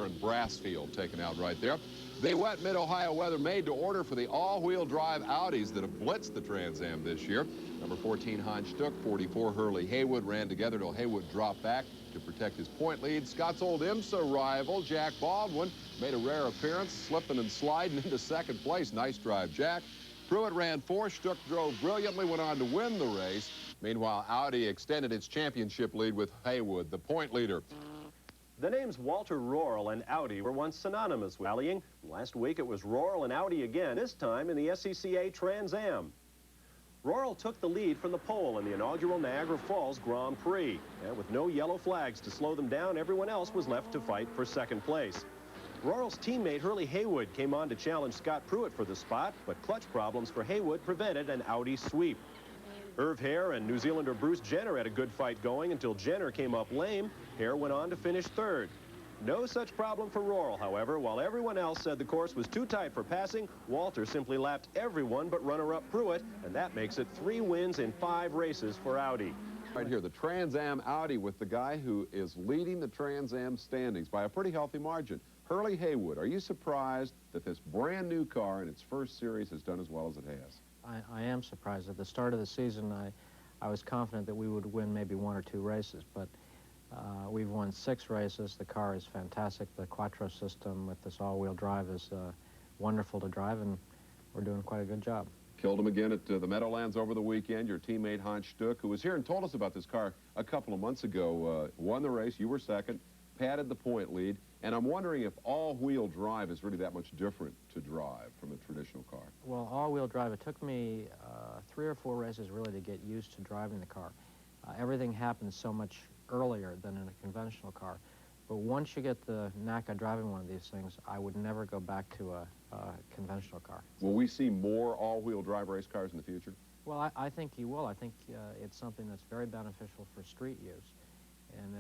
in Brassfield taken out right there. The wet mid-Ohio weather made to order for the all-wheel drive Audis that have blitzed the Trans Am this year. Number 14 Heinz Stuck, 44 Hurley Haywood ran together till Haywood dropped back to protect his point lead. Scott's old IMSA rival, Jack Baldwin, made a rare appearance, slipping and sliding into second place. Nice drive, Jack. Pruitt ran fourth. Stuck drove brilliantly, went on to win the race. Meanwhile, Audi extended its championship lead with Haywood, the point leader. The names Walter Röhrl and Audi were once synonymous with rallying. Last week it was Röhrl and Audi again, this time in the SCCA Trans Am. Röhrl took the lead from the pole in the inaugural Niagra Falls Grand Prix. And with no yellow flags to slow them down, everyone else was left to fight for second place. Röhrl's teammate Hurley Haywood came on to challenge Scott Pruitt for the spot, but clutch problems for Haywood prevented an Audi sweep. Irv Hare and New Zealander Bruce Jenner had a good fight going until Jenner came up lame. Hare went on to finish third. No such problem for Röhrl, however. While everyone else said the course was too tight for passing, Walter simply lapped everyone but runner-up Pruitt, and that makes it 3 wins in 5 races for Audi. Right here, the Trans Am Audi with the guy who is leading the Trans Am standings by a pretty healthy margin. Hurley Haywood, are you surprised that this brand new car in its first series has done as well as it has? I am surprised. At the start of the season, I was confident that we would win maybe 1 or 2 races, but we've won 6 races. The car is fantastic. The Quattro system with this all-wheel drive is wonderful to drive, and we're doing quite a good job. Killed him again at the Meadowlands over the weekend. Your teammate Heinz Stuck, who was here and told us about this car a couple of months ago, won the race. You were second, padded the point lead, and I'm wondering if all-wheel drive is really that much different to drive from a traditional car. Well, all-wheel drive, it took me 3 or 4 races really to get used to driving the car. Everything happens so much earlier than in a conventional car. But once you get the knack of driving one of these things, I would never go back to a conventional car. Will we see more all-wheel drive race cars in the future? Well, I think you will. I think it's something that's very beneficial for street use. And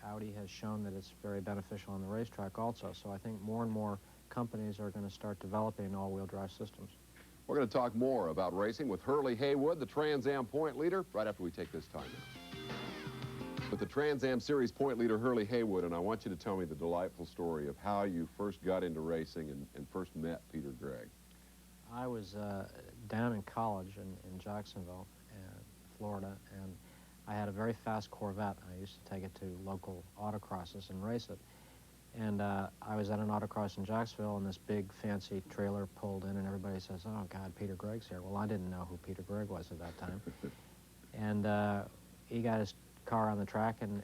Audi has shown that it's very beneficial on the racetrack also. So I think more and more companies are going to start developing all-wheel drive systems. We're going to talk more about racing with Hurley Haywood, the Trans Am point leader, right after we take this time out. With the Trans Am Series point leader, Hurley Haywood, and I want you to tell me the delightful story of how you first got into racing and first met Peter Gregg. I was down in college in Jacksonville, Florida, and I had a very fast Corvette. I used to take it to local autocrosses and race it. And I was at an autocross in Jacksonville, and this big fancy trailer pulled in, and everybody says, "Oh, God, Peter Gregg's here." Well, I didn't know who Peter Gregg was at that time. And he got his car on the track, and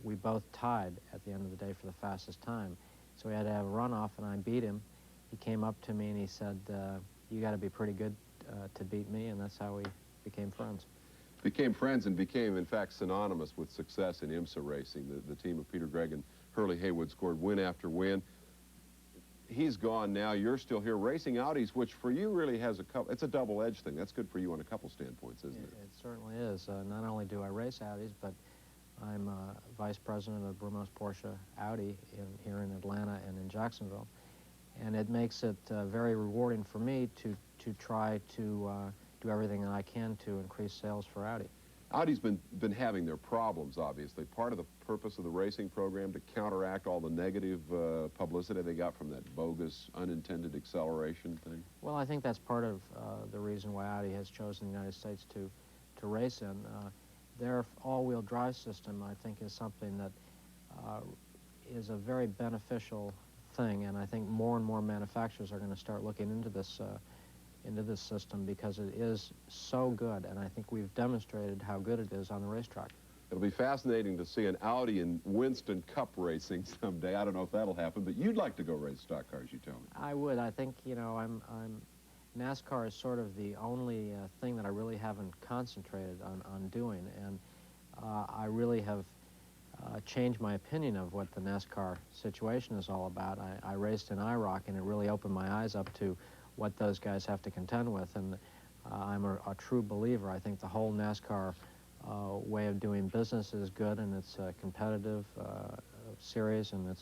we both tied at the end of the day for the fastest time. So we had to have a runoff, and I beat him. He came up to me, and he said, "You got to be pretty good to beat me," and that's how we became friends. Became friends and became, in fact, synonymous with success in IMSA racing. The team of Peter Gregg and Hurley Haywood scored win after win. He's gone now. You're still here racing Audis, which for you really has it's a double-edged thing. That's good for you on a couple standpoints, isn't it? It certainly is. Not only do I race Audis, but I'm vice president of Brumos Porsche Audi here in Atlanta and in Jacksonville. And it makes it very rewarding for me to try to do everything that I can to increase sales for Audi. Audi's been having their problems, obviously. Part of the purpose of the racing program to counteract all the negative publicity they got from that bogus, unintended acceleration thing? Well, I think that's part of the reason why Audi has chosen the United States to race in. Their all-wheel drive system, I think, is something that is a very beneficial thing, and I think more and more manufacturers are going to start looking into this system because it is so good, and I think we've demonstrated how good it is on the racetrack. It'll be fascinating to see an Audi in Winston Cup racing someday. I don't know if that'll happen, but you'd like to go race stock cars, you tell me. I would. I think, you know, NASCAR is sort of the only thing that I really haven't concentrated on doing, and I really have changed my opinion of what the NASCAR situation is all about. I raced in IROC, and it really opened my eyes up to what those guys have to contend with, and I'm a true believer. I think the whole NASCAR way of doing business is good, and it's a competitive series, and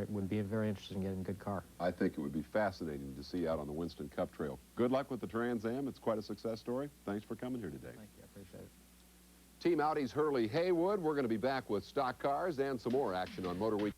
would be very interested in getting a good car. I think it would be fascinating to see out on the Winston Cup trail. Good luck with the Trans Am. It's quite a success story. Thanks for coming here today. Thank you. I appreciate it. Team Audi's Hurley Haywood. We're going to be back with stock cars and some more action on Motorweek.